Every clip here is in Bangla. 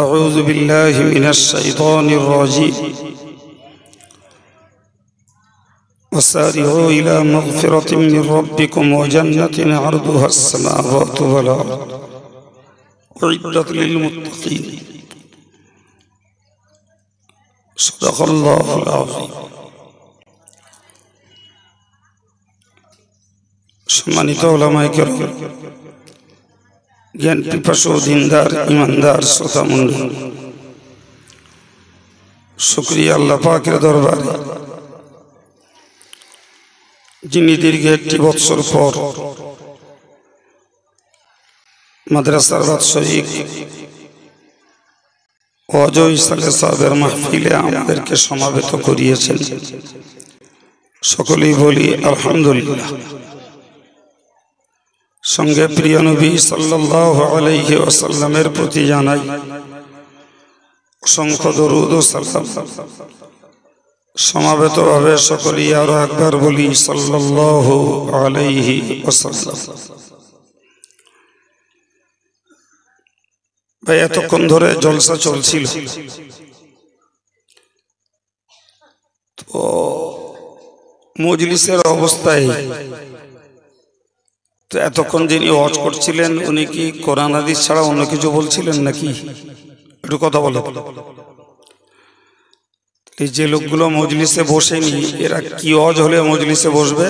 أعوذ بالله من الشيطان الرجيم وسارعوا إلى مغفرة من ربكم وجنة عرضها السماوات والأرض أعدت للمتقين صدق الله العظيم। সম্মানিত উলামায়ে কেরাম, জ্ঞান পিপাসু দিনদার ইমানদার শ্রোতা মণ্ডলী, শুকরিয়া আল্লাহ পাকের দরবারে যিনি দীর্ঘ 1 বছর পর মাদ্রাসার বাৎসরিক ওয়াজ ও ইসলাহ সাহেবের মাহফিলে আমাদেরকে সমাবেত করিয়েছেন। সকলেই বলি আলহামদুলিল্লাহ। সঙ্গে প্রিয় নবী সাল্লাল্লাহু আলাইহি ওয়াসাল্লামের প্রতি জানাই অসংখ্য দরুদ ও সালাম। সমাবেতভাবে সকলেই আরো একবার বলি সাল্লাল্লাহু আলাইহি ওয়াসাল্লাম। ভাই, এতক্ষণ ধরে জলসা চলছিল, তো মজলিসের অবস্থায় তো এতক্ষণ যিনি ওয়াজ করছিলেন উনি কি কোরআন হাদিস ছাড়া অন্য কিছু বলছিলেন নাকি? একটু কথা বলো। এই যে লোকগুলো মজলিসে বসেনি, এরা কি ওয়াজ হলে মজলিসে বসবে?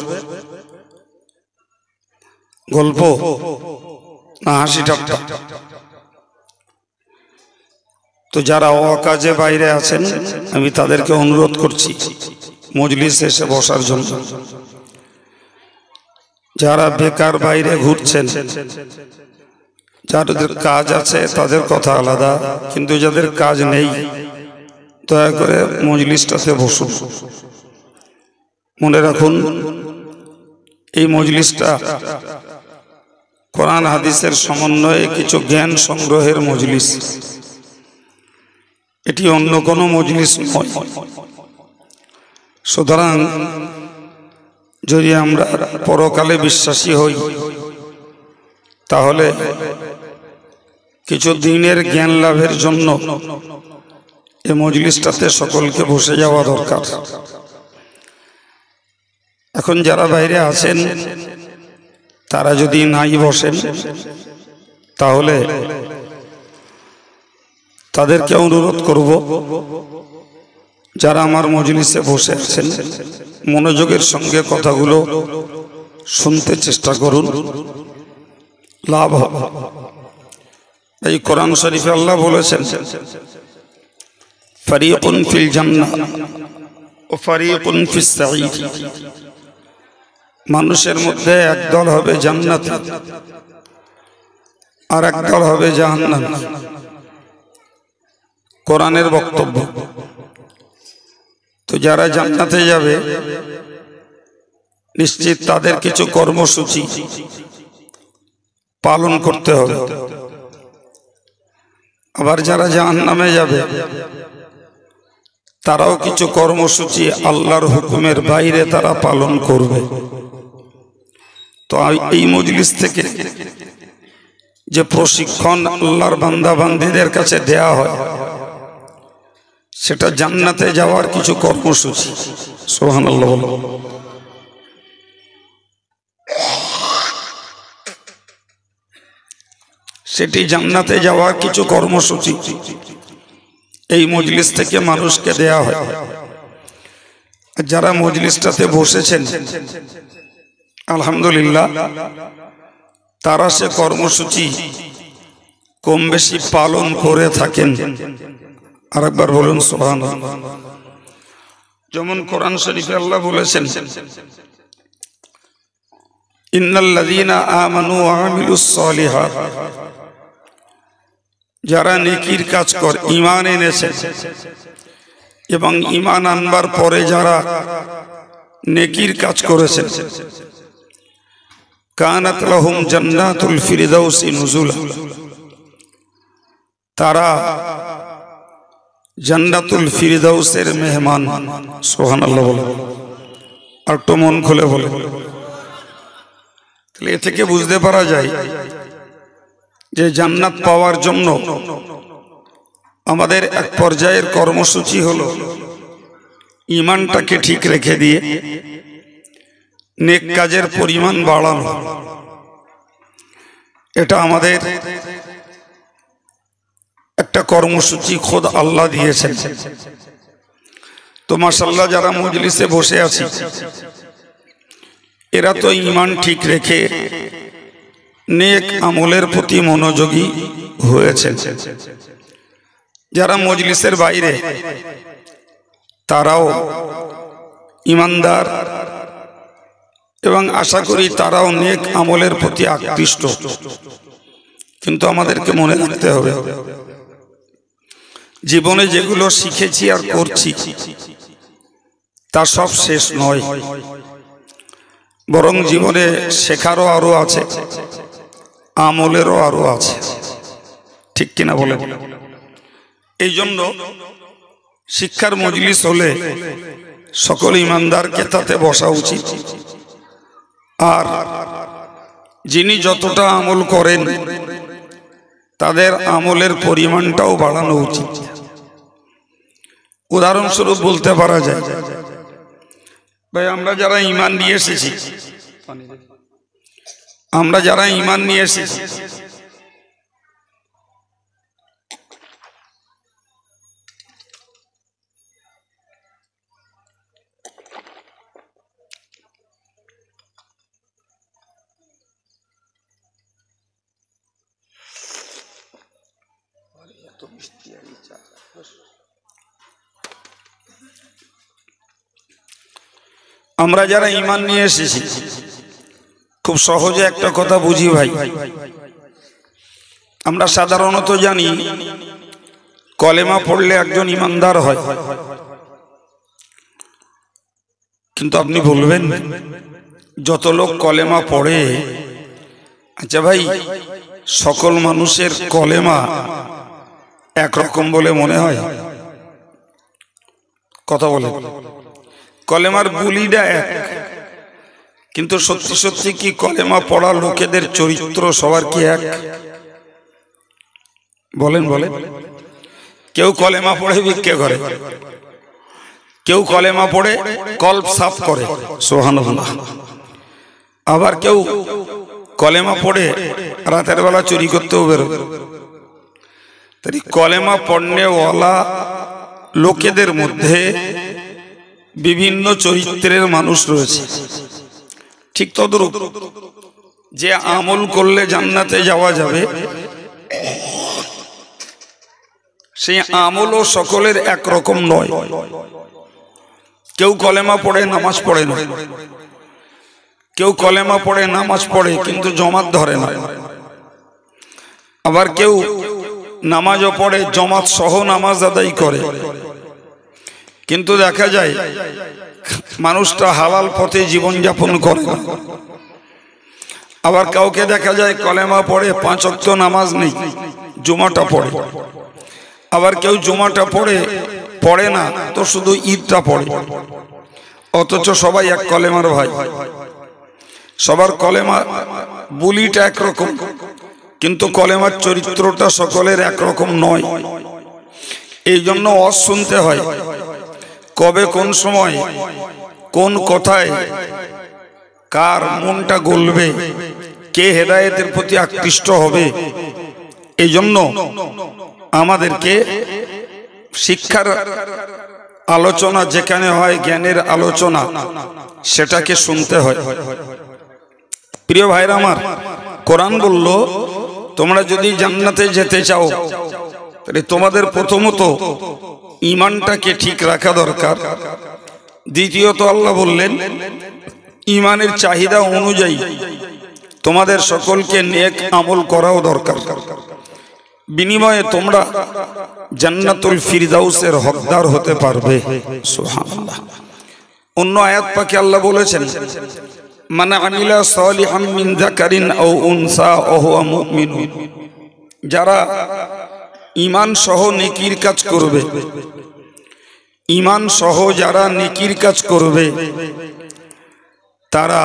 গল্প না হাসি ঠাট্টা? তো যারা অকাজে বাইরে আছেন আমি তাদেরকে অনুরোধ করছি মজলিসে এসে বসার জন্য। যারা বেকার বাইরে ঘুরছেন, যাদের কাজ আছে তাদের কথা আলাদা, কিন্তু যাদের কাজ নেই দয়া করে মজলিসটাতে বসুন। মনে রাখুন, এই মজলিসটা কোরআন হাদিসের সমন্বয়ে কিছু জ্ঞান সংগ্রহের মজলিস, এটি অন্য কোনো মজলিস নয়। সুতরাং যদি আমরা পরকালে বিশ্বাসী হই তাহলে কিছু দিনের জ্ঞান লাভের জন্য এই মজলিসটাতে সকলকে বসে যাওয়া দরকার। এখন যারা বাইরে আছেন তারা যদি নাই বসেন তাহলে তাদেরকে অনুরোধ করব, যারা আমার মজলিসে বসে আছেন মনোযোগের সঙ্গে কথাগুলো শুনতে চেষ্টা করুন, লাভ হবে। এই কোরআন শরীফে আল্লাহ বলেছেন ফারিকুন ফিল জান্নাহ ও ফারিকুন ফিস সাঈদ। মানুষের মধ্যে একদল হবে জান্নাতে আর একদল হবে জাহান্নামে। কোরআনের বক্তব্য। তো যারা জান্নাতে যাবে নিশ্চিত তাদের কিছু কর্মসূচি পালন করতে হবে, আবার যারা জাহান্নামে যাবে তারাও কিছু কর্মসূচি আল্লাহর হুকুমের বাইরে তারা পালন করবে। তো এই মজলিস থেকে যে প্রশিক্ষণ আল্লাহর বান্দা বান্দীদের কাছে দেয়া হয় সেটা জান্নাতে যাওয়ার কিছু কর্মসূচি। সুবহানাল্লাহ। সেটি জান্নাতে যাওয়ার কিছু কর্মসূচি এই মজলিস থেকে মানুষকে দেয়া হয়। যারা মজলিসটাতে বসেছেন আলহামদুলিল্লাহ, তারা সে কর্মসূচি কম বেশি পালন করে থাকেন। আরেকবার বলুন সুবহানাল্লাহ। যেমন কোরআন শরীফে আল্লাহ বলেছেন ইন্নাল্লাযীনা আমানু ওয়া আমিলুস সালিহাত, যারা নেকির কাজ করে ঈমান এনেছে এবং ঈমান আনবার পরে যারা নেকির কাজ করেছেন কানাত লাহুম জান্নাতুল ফিরদাউসি নুজুলা, তারা জান্নাতুল ফিরদাউসের মেহমান। সুবহানাল্লাহ বলে আর একটু মন খুলে বলে। তাহলে এ থেকে বুঝতে পারা যায় যে জান্নাত পাওয়ার জন্য আমাদের এক পর্যায়ের কর্মসূচি হলো ঈমানটাকে ঠিক রেখে দিয়ে নেক কাজের পরিমাণ বাড়ানো। এটা আমাদের একটা কর্মসূচি খোদ আল্লাহ দিয়েছেন। তো মাশাআল্লাহ যারা মজলিসে বসে আছি এরা তো ঈমান ঠিক রেখে নেক আমলের প্রতি মনোযোগী হয়েছেন। যারা মজলিসের বাইরে তারাও ঈমানদার এবং আশা করি তারাও নেক আমলের প্রতি আকৃষ্ট। কিন্তু আমাদেরকে মনে রাখতে হবে জীবনে যেগুলো শিখেছি আর করছি তা সব শেষ নয়, বরং জীবনে শেখারও আরো আছে, আমলেরও আরো আছে। ঠিক কিনা বলে? এই জন্য শিক্ষার মজলিস হলে সকল ঈমানদারকে তাতে বসা উচিত। আর যিনি যতটা আমল করেন তাদের আমলের পরিমাণটাও বাড়ানো উচিত। উদাহরণস্বরূপ বলতে পারা যায়, ভাই আমরা যারা ঈমান নিয়ে এসেছি আমরা যারা ঈমান নিয়ে এসেছি খুব সহজে একটা কথা বুঝি ভাই। আমরা সাধারণত জানি কলেমা পড়লে একজন ঈমানদার হয়, কিন্তু আপনি বলবেন যত লোক কলেমা পড়ে, আচ্ছা ভাই সকল মানুষের কলেমা একরকম বলে মনে হয়? কথা বলে কলেমার বুলিটা এক, কিন্তু সত্যি সত্যি কি কলেমা পড়া লোকেদের চরিত্র সবার কি এক? বলেন বলেন। কেউ কলেমা পড়ে ভিক্ষে করে, কেউ কলেমা পড়ে কল্প সাফ করে, সুবহানাল্লাহ। আবার কেউ কলেমা পড়ে রাতের বেলা চুরি করতেও বেরোবে। তাই কলেমা পড়নেওয়ালা লোকেদের মধ্যে বিভিন্ন চরিত্রের মানুষ রয়েছে। ঠিক তদ্রূপ যে আমল করলে জান্নাতে যাওয়া যাবে সেই আমলও সকলের একরকম নয়। কেউ কলেমা পড়ে নামাজ পড়ে না, কেউ কলেমা পড়ে নামাজ পড়ে কিন্তু জমাত ধরে না, আবার কেউ নামাজও পড়ে জমাত সহ নামাজ আদায় করে, কিন্তু দেখা যায় মানুষটা হালাল পথে জীবনযাপন করে না। আবার কাউকে দেখা যায় কলেমা পড়ে 5 ওয়াক্ত নামাজ নেই, জুমাটা পড়ে। আবার কেউ জুমাটা পড়ে না তো শুধু ঈদটা পড়ে, অথচ সবাই এক কলেমার ভাই। সবার কলেমা বুলিটা একরকম, কিন্তু কলেমার চরিত্রটা সকলের একরকম নয়। এই জন্য ওয়াজ শুনতে হয়, কবে কোন সময় কোন কথায় কার মনটা গলবে, কে হেদায়েতের প্রতি আকৃষ্ট হবে। এই জন্য আমাদেরকে শিক্ষার আলোচনা যেখানে হয়, জ্ঞানের আলোচনা, সেটাকে শুনতে হয়। প্রিয় ভাইরা আমার, কোরআন বলল তোমরা যদি জান্নাতে যেতে চাও তাহলে তোমাদের প্রথমত ঈমানটাকে ঠিক রাখা দরকার। দ্বিতীয়ত আল্লাহ বললেন ঈমানের চাহিদা অনুযায়ী তোমাদের সকলকে নেক আমল করাও দরকার। বিনিময়ে তোমরা জান্নাতুল ফিরদাউসের হকদার হতে পারবে। সুবহানাল্লাহ। অন্য আয়াত পাকে আল্লাহ বলেছেন মান আমিলা সালিহাম মিন যাকারিন আও উনসা ওয়া হুয়া মুমিন, যারা ঈমান সহ নেকির কাজ করবে, ঈমান সহ যারা নেকির কাজ করবে তারা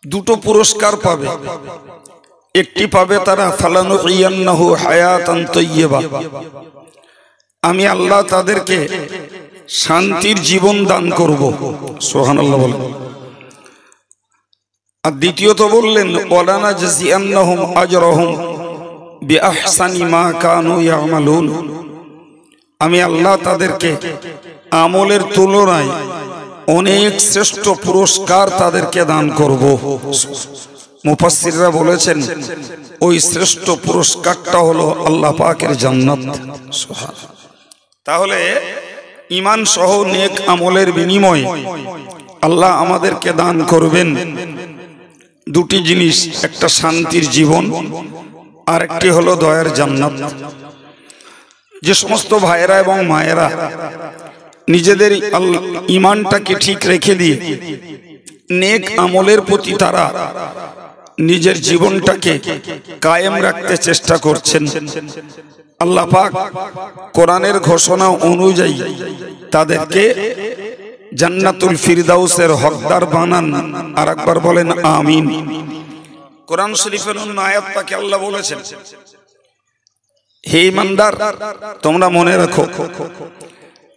দুটো পুরস্কার পাবে। একটি পাবে তারা, ফালানুহিয়ান্নাহু হায়াতান তাইয়্যিবা, আমি আল্লাহ তাদেরকে শান্তির জীবন দান করব। সুবহানাল্লাহ বলেন। আর দ্বিতীয়ত বললেন, ওয়ালানাজজিয়ান্নাহুম আজরাহুম বিআহসানি মা কানু ইয়ামালুন, আমি আল্লাহ তাদেরকে আমলের তুলনায় অনেক শ্রেষ্ঠ পুরস্কার তাদেরকে দান করব। মুফাসসিররা বলেছেন ওই শ্রেষ্ঠ পুরস্কারটা হলো আল্লাহ পাকের জান্নাত। তাহলে ঈমান সহ নেক আমলের বিনিময়ে আল্লাহ আমাদেরকে দান করবেন দুটি জিনিস, একটা শান্তির জীবন আর একটি হলো দয়ার জান্নাত। যে সমস্ত ভাইয়েরা এবং মায়েরা নিজেদের ঈমানটাকে ঠিক রেখে দিয়ে নেক আমলের প্রতি তারা নিজের জীবনটাকে কায়েম রাখতে চেষ্টা করছেন, আল্লাহ পাক কোরআনের ঘোষণা অনুযায়ী তাদেরকে জান্নাতুল ফিরদাউসের হকদার বানান। আর একবার বলেন আমিন। কোরআন শরীফের অন্য আয়াত পাকে আল্লাহ বলেছেন, হে ঈমানদার, তোমরা মনে রাখো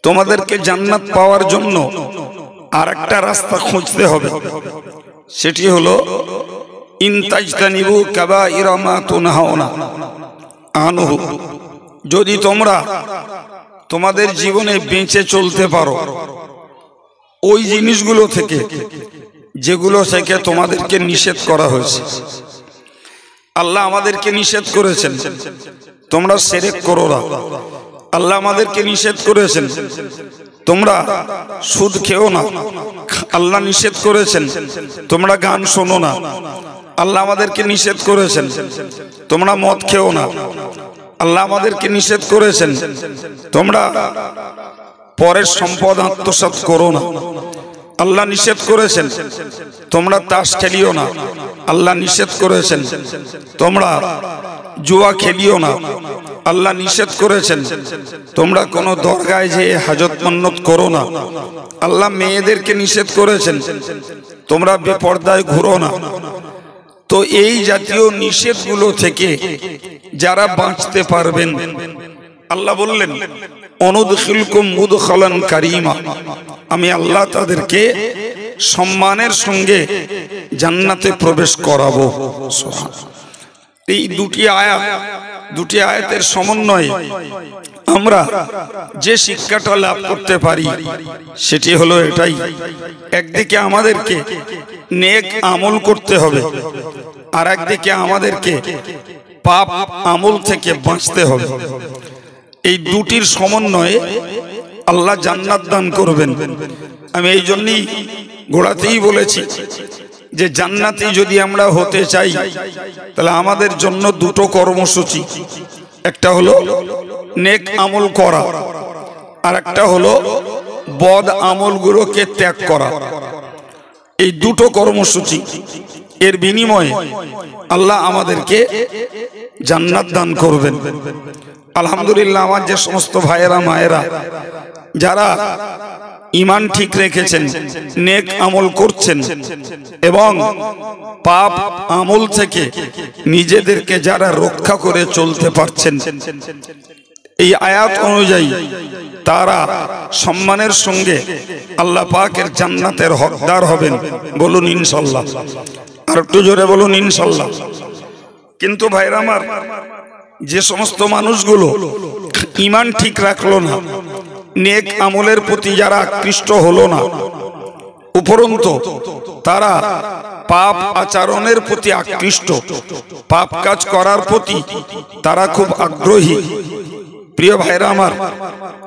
তোমাদেরকে জান্নাত পাওয়ার জন্য আর একটা রাস্তা খুঁজতে হবে, সেটি হলো ইন তাজতানিবু কাবাইরা মা তুনহাউনা আনহু, যদি তোমরা তোমাদের জীবনে বেঁচে চলতে পারো ওই জিনিসগুলো থেকে যেগুলো থেকে তোমাদেরকে নিষেধ করা হয়েছে। আল্লাহ আমাদেরকে নিষেধ করেছেন তোমরা শিরক করো না, আল্লাহ আমাদেরকে নিষেধ করেছেন তোমরা সুদ খেও না, আল্লাহ নিষেধ করেছেন তোমরা গান শোনো না, আল্লাহ আমাদেরকে নিষেধ করেছেন তোমরা মদ খেও না, আল্লাহ আমাদেরকে নিষেধ করেছেন তোমরা পরের সম্পদ আত্মসাৎ করো না, আল্লাহ নিষেধ করেছেন তোমরা তাস খেলিও না, আল্লাহ নিষেধ করেছেন তোমরা জুয়া খেলিও না, আল্লাহ নিষেধ করেছেন তোমরা কোনো দরগায় যেয়ে হাজত মান্নত করো না, আল্লাহ মেয়েদেরকে নিষেধ করেছেন তোমরা বেপরদায় ঘুরো না। তো এই জাতীয় নিষেধগুলো থেকে যারা বাঁচতে পারবেন, আল্লাহ বললেন অনুদখিলকুম মুদখালান কারীমা, আমি আল্লাহ তাদেরকে সম্মানের সঙ্গে জান্নাতে প্রবেশ করাবো। এই দুটি আয়াতের সমন্বয়ে আমরা যে শিক্ষাটা লাভ করতে পারি সেটি হলো এটাই, একদিকে আমাদেরকে নেক আমল করতে হবে আর একদিকে আমাদেরকে পাপ আমল থেকে বাঁচতে হবে। এই দুটির সমন্বয়ে আল্লাহ জান্নাত দান করবেন। আমি এই জন্যই গোড়াতেই বলেছি যে জান্নাতি যদি আমরা হতে চাই তাহলে আমাদের জন্য দুটো কর্মসূচি, একটা হলো নেক আমল করা আর একটা হলো বদ আমলগুলোকে ত্যাগ করা। এই দুটো কর্মসূচি এর বিনিময়ে আল্লাহ আমাদেরকে জান্নাত দান করবেন। আলহামদুলিল্লাহ, আমার যে সমস্ত ভাইয়েরা মায়েরা যারা ঈমান ঠিক রেখেছেন, নেক আমল করছেন এবং পাপ আমল থেকে নিজেদেরকে যারা রক্ষা করে চলতে পারছেন, এই আয়াত অনুযায়ী তারা সম্মানের সঙ্গে আল্লাহ পাকের জান্নাতের হকদার হবেন। বলুন ইনশাআল্লাহ। আর একটু জোরে বলুন ইনশাআল্লাহ। কিন্তু ভাইরা আমার, যে সমস্ত মানুষগুলো ঈমান ঠিক রাখলো না, নেক আমলের প্রতি যারা আকৃষ্ট হলো না, উপরন্তু তারা পাপ আচরণের প্রতি আকৃষ্ট, পাপ কাজ করার প্রতি তারা খুব আগ্রহী, প্রিয় ভাইরা আমার,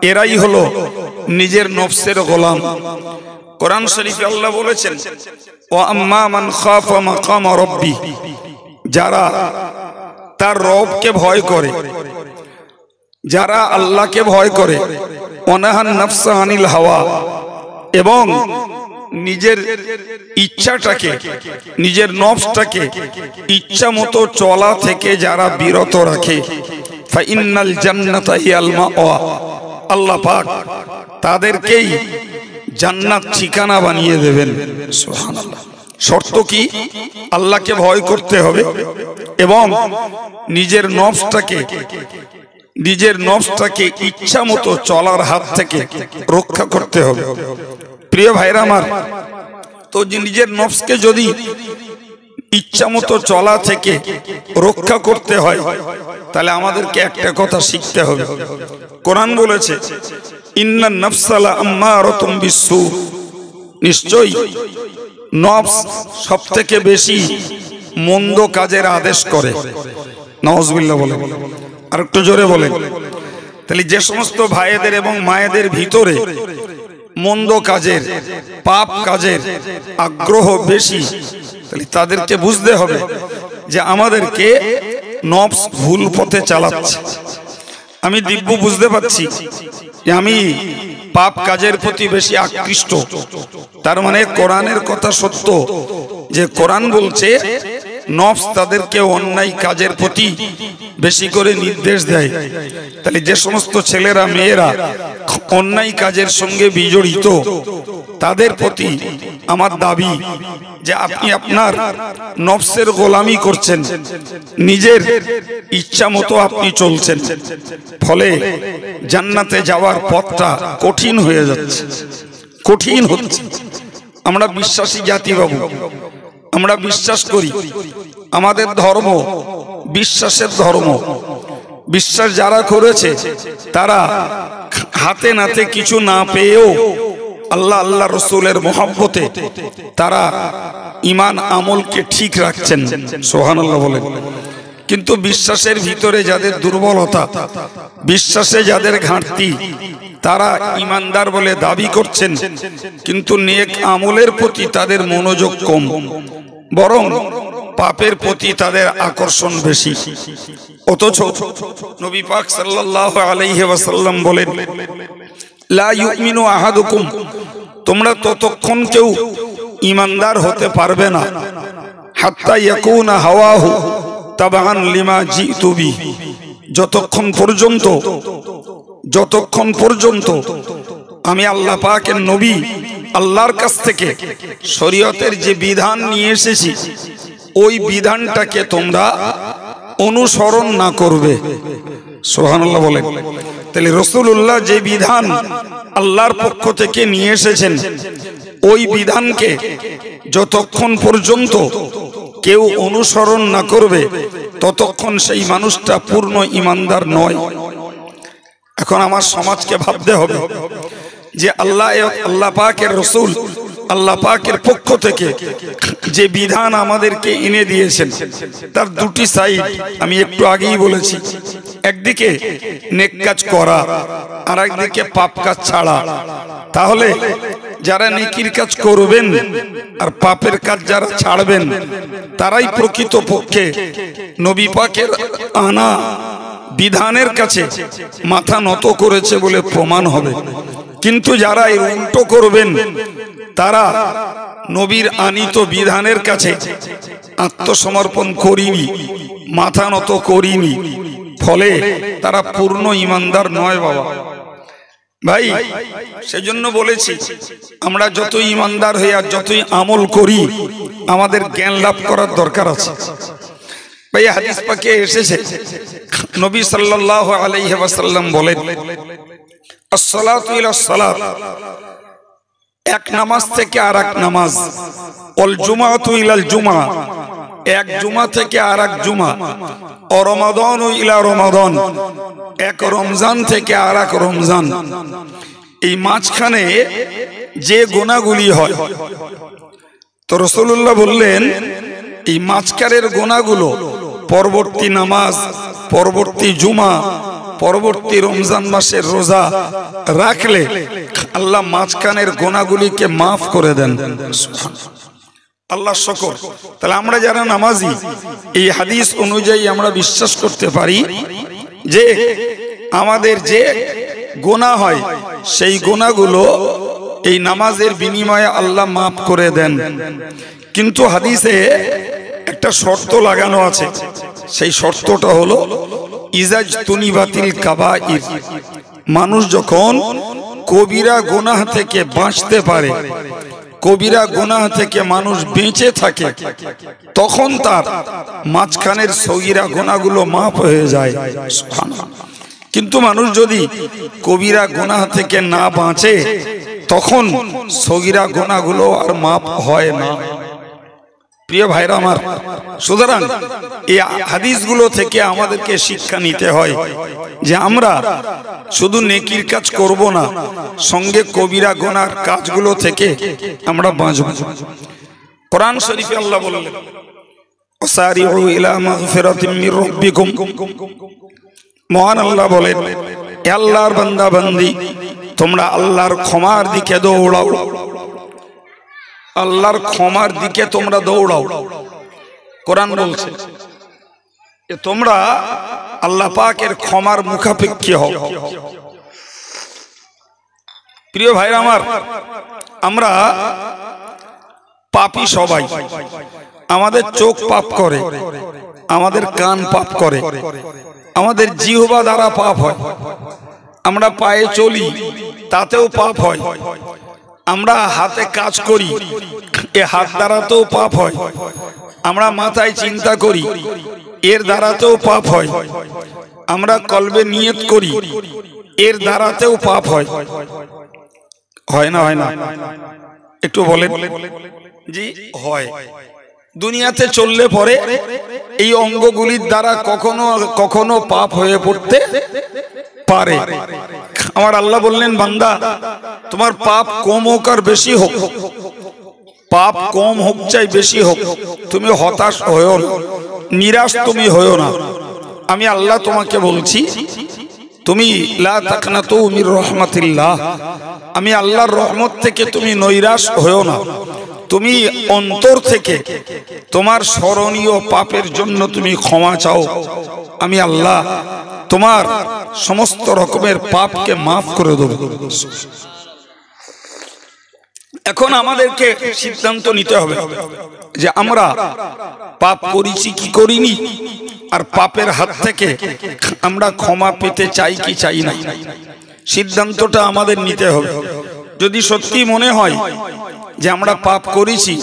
এরাই হলো নিজের নফসের গোলাম। কোরআন শরীফে আল্লাহ বলেছেন ওয়া আম্মা মান খাফা মাকাম রাব্বি, যারা তার রবকে ভয় করে, যারা আল্লাহকে ভয় করে, ওয়ানাহান নাফসা আনিল হাওয়া, এবং নিজের ইচ্ছাটাকে, নিজের নফসটাকে ইচ্ছা মতো চলা থেকে যারা বিরত রাখে, ফাইন্নাল জান্নাতা হিয়াল মাওয়া, আল্লাহ পাক তাদেরকেই জান্নাত ঠিকানা বানিয়ে দেবেন। সুবহানাল্লাহ। শর্ত কি? আল্লাহকে ভয় করতে হবে এবং নিজের নফসটাকে ইচ্ছা মতো চলার হাত থেকে রক্ষা করতে হবে। প্রিয় ভাইরা আমার, তো নিজের নফসকে যদি ইচ্ছা মতো চলা থেকে রক্ষা করতে হয় তাহলে আমাদেরকে একটা কথা শিখতে হবে। কোরআন বলেছে ইন্নান নাফসা লাআম্মারাতুম বিসসু, নিশ্চয়ই নফস সবথেকে বেশি মন্দ কাজের আদেশ করে। নাউজুবিল্লাহ বলে, আর একটু জোরে বলেন। তাহলে যে সমস্ত ভাইদের এবং মায়েদের ভিতরে মন্দ কাজের, পাপ কাজের আগ্রহ বেশি, তাহলে তাদেরকে বুঝতে হবে যে আমাদেরকে নফস ভুল পথে চালাচ্ছে। আমি দিব্য বুঝতে পারছি যে আমি পাপ কাজের প্রতি বেশি আকৃষ্ট, তার মানে কোরআনের কথা সত্য, যে কোরআন বলছে নফস তাদেরকে অন্যায় কাজের প্রতি বেশি করে নির্দেশ দেয়। তাহলে যে সমস্ত ছেলেরা মেয়েরা অন্যায় কাজের সঙ্গে বিজড়িত, তাদের প্রতি আমার দাবি যে আপনি আপনার নফসের গোলামি করছেন, নিজের ইচ্ছা মতো আপনি চলছেন, ফলে জান্নাতে যাওয়ার পথটা কঠিন হয়ে যাচ্ছে, কঠিন হচ্ছে। আমরা বিশ্বাসী জাতি বাবু, আমরা বিশ্বাস করি আমাদের ধর্ম বিশ্বাসের ধর্ম। বিশ্বাস যারা করেছে তারা হাতে নাতে কিছু না পেয়েও আল্লাহ রসুলের মহব্বতে তারা ঈমান আমলকে ঠিক রাখছেন। সুবহানাল্লাহ বলেন। কিন্তু বিশ্বাসের ভিতরে যাদের দুর্বলতা, বিশ্বাসে যাদের ঘাটতি, তারা ঈমানদার বলে দাবি করছেন, কিন্তু নেক আমলের প্রতি তাদের মনোযোগ কম, বরং পাপের প্রতি তাদের আকর্ষণ বেশি। অথচ নবী পাক সাল্লাল্লাহু আলাইহি ওয়াসাল্লাম বলেন, লা ইউমিনু আহাদুকুম, তোমরা ততক্ষণ কেউ ঈমানদার হতে পারবে না, হাত্তা ইয়াকুনা হাওয়াহু তাবান লিমা জিতু বি, যতক্ষণ পর্যন্ত আমি আল্লাহ পাকের নবী আল্লাহর কাছ থেকে শরীয়তের যে বিধান নিয়ে এসেছি ওই বিধানটাকে তোমরা অনুসরণ না করবে। সুবহানাল্লাহ বলেন। তাহলে রাসূলুল্লাহ যে বিধান আল্লাহর পক্ষ থেকে নিয়ে এসেছেন ওই বিধানকে যতক্ষণ পর্যন্ত কেউ অনুসরণ না করবে ততক্ষণ সেই মানুষটা পূর্ণ ঈমানদার নয়। এখন আমার সমাজকে ভাবতে হবে যে আল্লাহ পাকের রাসূল আল্লাহ পাকের পক্ষ থেকে যে বিধান আমাদেরকে এনে দিয়েছেন তার দুটি সাইড আমি একটু আগেই বলেছি। একদিকে নেক কাজ করা, আর একদিকে পাপ কাজ ছাড়া। তাহলে যারা নেকির কাজ করবেন আর পাপের কাজ যারা ছাড়বেন তারাই প্রকৃতপক্ষে নবী পাকের আনা বিধানের কাছে মাথা নত করেছে বলে প্রমাণ হবে। কিন্তু যারা এর উল্টো করবেন তারা নবীর আনিত বিধানের কাছে আত্মসমর্পণ করিনি, মাথা নত করিনি, ফলে তারা পূর্ণ ঈমানদার নয়। বাবা ভাই, সেজন্য বলেছি আমরা যতই ঈমানদার হই আর যতই আমল করি আমাদের জ্ঞান লাভ করার দরকার আছে। ভাই হাদিস পাকে এসেছে নবী সাল্লাল্লাহু আলাইহি ওয়াসাল্লাম বলেন, আসসালাতু ইলাস সালাত, এক নামাজ থেকে আরেক নামাজ, ওয়াল জুমাআতু ইলাল জুমআ, এক জুমা থেকে আরেক জুমা, ও রমাদানু ইলা রমাদান, এক রমজান থেকে আরেক রমজান। এই মাঝখানে যে গুনাহগুলি হয়, তো রাসূলুল্লাহ বললেন এই মাঝখানের গুনাহগুলো পরবর্তী নামাজ, পরবর্তী জুমা, পরবর্তী রমজান মাসের রোজা রাখলে আল্লাহ মাঝখানের গুনাহগুলিকে মাফ করে দেন। আল্লাহ শুকর। তাহলে আমরা যারা নামাজি এই হাদিস অনুযায়ী আমরা বিশ্বাস করতে পারি যে আমাদের যে গুনাহ হয় সেই গুনাহগুলো এই নামাজের বিনিময়ে আল্লাহ মাফ করে দেন। কিন্তু হাদিসে একটা শর্ত লাগানো আছে, সেই শর্তটা হলো ইজাজতুনিবাতিল কাবাইর, মানুষ যখন কবিরা গুনাহ থেকে বাঁচতে পারে, কবিরা গুনাহ থেকে মানুষ বেঁচে থাকে তখন তার মাঝখানের সগীরা গুনাহগুলো মাফ হয়ে যায়। সুবহানাল্লাহ। কিন্তু মানুষ যদি কবিরা গুনাহ থেকে না বাঁচে তখন সগীরা গুনাহগুলো আর মাফ হয় না। প্রিয় ভাইরা আমার, সুতরাং এই হাদিসগুলো থেকে আমাদেরকে শিক্ষা নিতে হয় যে আমরা শুধু নেকির কাজ করব না, সঙ্গে কবিরা গুনার কাজগুলো থেকে আমরা বাঁচব। কোরআন শরীফে আল্লাহ বললেন, ওয়াসারিউ ইলা মাগফিরাতিম মির রাব্বিকুম। মহান আল্লাহ বলেন, হে আল্লাহর বান্দা বান্দি, তোমরা আল্লাহর ক্ষমার দিকে দৌড়াও, আল্লাহর ক্ষমার দিকে তোমরা দৌড়াও। কোরআন বলছে যে তোমরা আল্লাহ পাকের ক্ষমার মুখাপেক্ষী হও। প্রিয় ভাইরা আমার, আমরা পাপী সবাই। আমাদের চোখ পাপ করে, আমাদের কান পাপ করে, আমাদের জিহ্বা দ্বারা পাপ হয়, আমরা পায়ে চলি তাতেও পাপ হয়, আমরা হাতে কাজ করি এ হাত দ্বারাতেও পাপ হয়, আমরা মাথায় চিন্তা করি এর দ্বারাতেও পাপ হয়, আমরা কলবে নিয়ত করি এর দ্বারাতেও পাপ হয়। হয় না? হয় না? একটু বলেন। জি হয়। দুনিয়াতে চললে পরে এই অঙ্গগুলির দ্বারা কখনো কখনো পাপ হয়ে পড়তে পারে। আমার আল্লাহ বললেন, বান্দা তোমার পাপ কম হোক আর বেশি হোক, পাপ কম হোক চাই বেশি হোক, তুমি হতাশ হয়েও না, নিরাশ তুমি হয়েও না। আমি আল্লাহ তোমাকে বলছি, তুমি লা তাকনাতু মির রাহমাতিল্লাহ, আমি আল্লাহর রহমত থেকে তুমি নৈরাশ হয়েও না। তুমি অন্তর থেকে তোমার স্মরণীয় পাপের জন্য তুমি ক্ষমা চাও, আমি আল্লাহ তোমার সমস্ত রকমের পাপকে মাফ করে দেব। এখন আমাদেরকে সিদ্ধান্ত নিতে হবে যে আমরা পাপ করেছি কি করিনি, আর পাপের হাত থেকে আমরা ক্ষমা পেতে চাই কি চাই না। সিদ্ধান্তটা আমাদের নিতে হবে। যদি সত্যি মনে হয় যে আমরা পাপ করেছি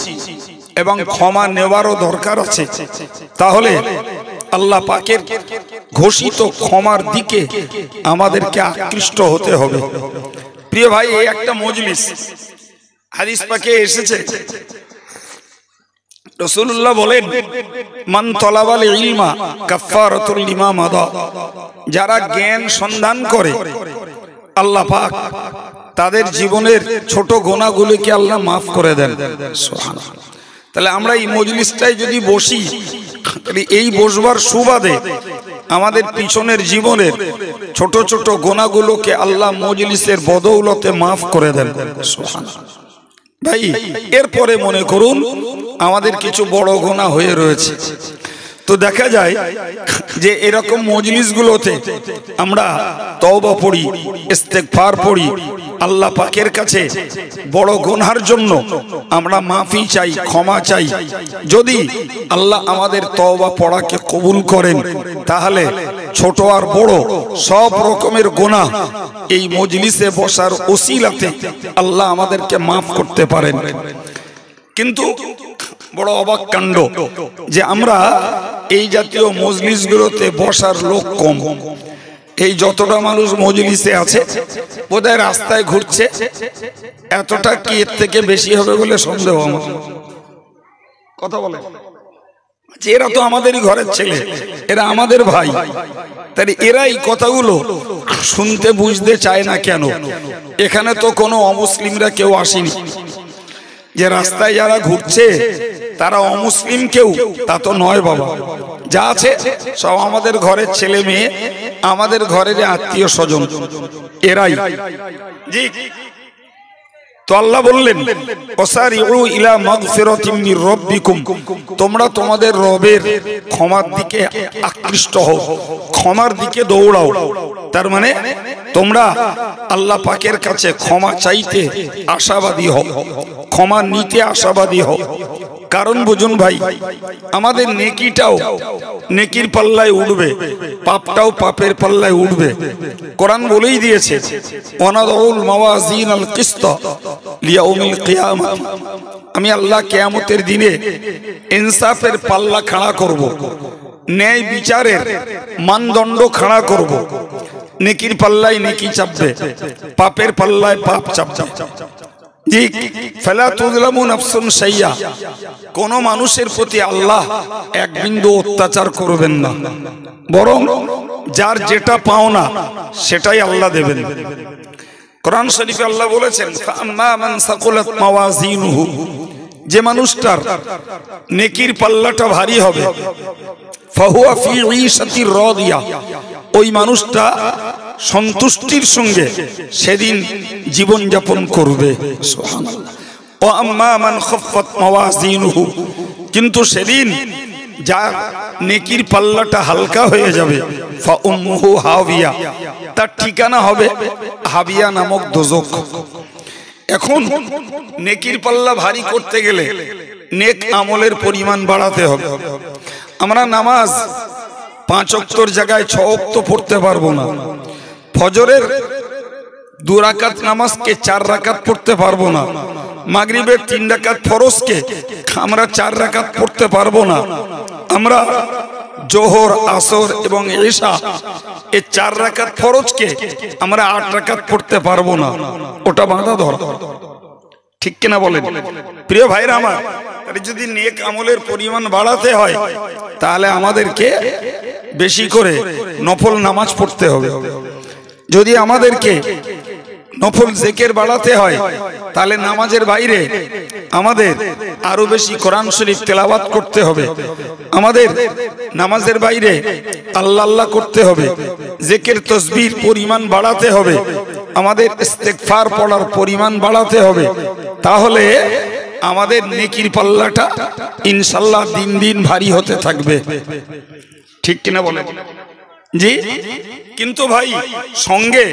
এবং ক্ষমা নেওয়ারও দরকার আছে, তাহলে আল্লাহ পাকের ঘোষিত ক্ষমার দিকে আমাদেরকে আকৃষ্ট হতে হবে। প্রিয় ভাই, এই একটা মজলিস, হাদিস পাকে এসেছে, রাসূলুল্লাহ বলেন, মান তালাবাল ইলমা কাফফারাতুল লিমা মাদা। যারা জ্ঞান সন্ধান করে আল্লাহ পাক তাদের জীবনের ছোট গুনাহগুলোকে আল্লাহ মাফ করে দেন। সুবহানাল্লাহ। তাহলে আমরা এই মজলিসটায় যদি বসি, এই বসবার সুবাদে আমাদের পিছনের জীবনের ছোট ছোট গুনাহগুলোকে আল্লাহ মজলিসের বদৌলতে মাফ করে দেন। সুবহানাল্লাহ। ভাই, এরপরে মনে করুন আমাদের কিছু বড় গুনাহ হয়ে রয়েছে, তো দেখা যায় যে এরকম মজলিসগুলোতে আমরা তওবা পড়ি, ইস্তেগফার পড়ি, আল্লাহ পাকের কাছে বড় গুনাহের জন্য আমরা মাফি চাই, ক্ষমা চাই। যদি আল্লাহ আমাদের তওবা পড়াকে কবুল করেন, তাহলে ছোট আর বড় সব রকমের গুনাহ এই মজলিসে বসার ওসিলাতে আল্লাহ আমাদেরকে মাফ করতে পারেন। কিন্তু বড় অবাক কাণ্ড যে আমরা এই জাতীয় মজলিসগুলোতে বসার লোক কম। এই যতটা মানুষ মজলিসে আছে বোধহয় রাস্তায় ঘুরছে, এতটা কি এর থেকে বেশি হবে বলে সন্দেহ আমার। কথা বলে যে এরা তো আমাদেরই ঘরের ছেলে, এরা আমাদের ভাই, তাই এরা এই কথাগুলো শুনতে বুঝতে চায় না কেন? এখানে তো কোনো অমুসলিমরা কেউ আসেনি। যে রাস্তায় যারা ঘুরছে তারা অমুসলিম কেউ তা তো নয় বাবা, যা আছে সব আমাদের ঘরের ছেলে মেয়ে, আমাদের ঘরের আত্মীয় স্বজন, এরাই। জি, তো আল্লাহ বললেন, ওয়াসারিউ ইলা মাগফিরাতিম মির রাব্বিকুম, তোমরা তোমাদের রবের ক্ষমার দিকে আকৃষ্ট হও, ক্ষমার দিকে দৌড়াও। তার মানে তোমরা আল্লাহ পাকের কাছে ক্ষমা চাইতে আশাবাদী হও, ক্ষমা নিতে আশাবাদী হও। কারণ বুঝুন ভাই, আমাদের নেকিটাও নেকির পাল্লায় উঠবে, পাপটাও পাপের পাল্লায় উঠবে। কোরআন বলেই দিয়েছে, ওয়ানাদউল মাওয়াজিনাল কিসত লিয়াউমিল কিয়ামাহ, আমি আল্লাহ কিয়ামতের দিনে ইনসাফের পাল্লা খাড়া করব, ন্যায় বিচারের মানদণ্ড খাড়া করব। নেকির পাল্লায় নেকি চাপবে, পাপের পাল্লায় পাপ চাপবে। জি, ফালা তুযলামু নাফসুন শাইয়া, কোন মানুষের প্রতি আল্লাহ এক বিন্দু অত্যাচার করবেন না, বরং যার যেটা পাওনা সেটাই আল্লাহ দেবেন। কোরআন শরীফে আল্লাহ বলেছেন, ফাআম্মা মান সাকুলাত মাওয়াজিনুহু, যে মানুষটার নেকির পাল্লাটা ভারী হবে, ফাহুয়া ফি ঈশাতির রাদিয়া, ওই মানুষটা সন্তুষ্টির সঙ্গে সেদিন জীবন যাপন করবে। সুবহানাল্লাহ। ওয়া আম্মা মান খাফফাত মাওয়াজিনুহু, কিন্তু সেদিন যার নেকির পাল্লাটা হালকা হয়ে যাবে, ফা উম্মুহু হাবিয়া, তার ঠিকানা হবে হাবিয়া নামক দোজখ। এখন নেকির পাল্লা ভারী করতে গেলে নেক আমলের পরিমাণ বাড়াতে হবে। আমরা নামাজ 5 ওয়াক্তর জায়গায় 6 ওয়াক্ত পড়তে পারবো না, ফজরের 2 রাকাত নামাজকে 4 রাকাত পড়তে পারবো না, মাগরিবের 3 রাকাত ফরজকে আমরা 4 রাকাত পড়তে পারবো না, আমরা জোহর, আসর এবং ইশা এই 4 রাকাত ফরজকে আমরা 8 রাকাত পড়তে পারবো না, ওটা বাঁধা ধর। ঠিক কিনা বলেন প্রিয় ভাইরা আমার? যদি নেক আমলের পরিমাণ বাড়াতে হয় তাহলে আমাদেরকে বেশি করে নফল নামাজ পড়তে হবে। যদি আমাদেরকে নফল জিকির বাড়াতে হয় তাহলে নামাজের বাইরে আমাদের আরো বেশি কোরআন শরীফ তেলাওয়াত করতে হবে। আমাদের নামাজের বাইরে আল্লাহ আল্লাহ করতে হবে, জিকির তাসবিহর পরিমাণ বাড়াতে হবে, আমাদের ইস্তেগফার পড়ার পরিমাণ বাড়াতে হবে। তাহলে আমাদের নেকির পাল্লাটা ইনশাআল্লাহ দিন দিন ভারী হতে থাকবে। ঠিক কিনা বলেন? জি, কিন্তু ভাই সঙ্গে